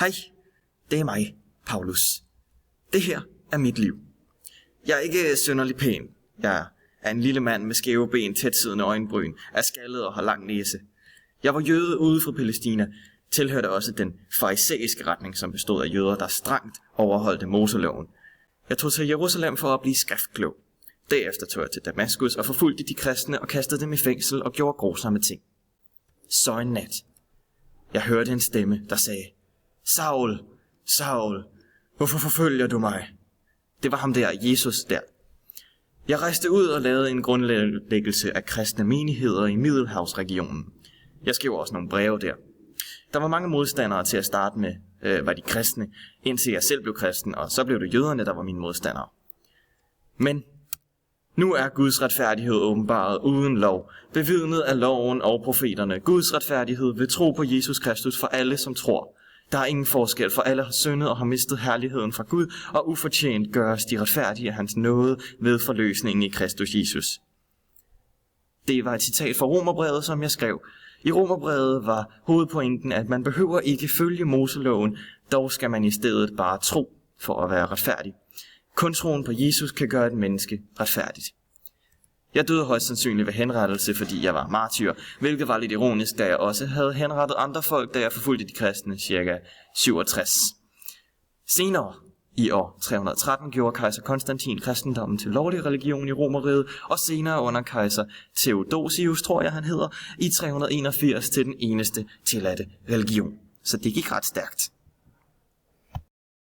Hej, det er mig, Paulus. Det her er mit liv. Jeg er ikke synderlig pæn. Jeg er en lille mand med skæve ben, tætsiddende øjenbryn, er skaldet og har lang næse. Jeg var jøde ude fra Palæstina, tilhørte også den farisæiske retning, som bestod af jøder, der strengt overholdte Moseloven. Jeg tog til Jerusalem for at blive skriftklog. Derefter tog jeg til Damaskus og forfulgte de kristne og kastede dem i fængsel og gjorde grusomme ting. Så en nat. Jeg hørte en stemme, der sagde, Saul, Saul, hvorfor forfølger du mig? Det var ham der, Jesus der. Jeg rejste ud og lavede en grundlæggelse af kristne menigheder i Middelhavsregionen. Jeg skrev også nogle breve der. Der var mange modstandere til at starte med, var de kristne, indtil jeg selv blev kristen, og så blev det jøderne, der var mine modstandere. Men nu er Guds retfærdighed åbenbaret uden lov, bevidnet af loven og profeterne. Guds retfærdighed ved tro på Jesus Kristus for alle, som tror. Der er ingen forskel, for alle har syndet og har mistet herligheden fra Gud, og ufortjent gøres de retfærdige af hans nåde ved forløsningen i Kristus Jesus. Det var et citat fra Romerbrevet, som jeg skrev. I Romerbrevet var hovedpointen, at man behøver ikke følge Moseloven, dog skal man i stedet bare tro for at være retfærdig. Kun troen på Jesus kan gøre et menneske retfærdigt. Jeg døde højst sandsynligt ved henrettelse, fordi jeg var martyr, hvilket var lidt ironisk, da jeg også havde henrettet andre folk, da jeg forfulgte de kristne ca. 67. Senere, i år 313, gjorde kejser Konstantin kristendommen til lovlig religion i Romerriget, og senere under kejser Theodosius, tror jeg han hedder, i 381 til den eneste tilladte religion. Så det gik ret stærkt.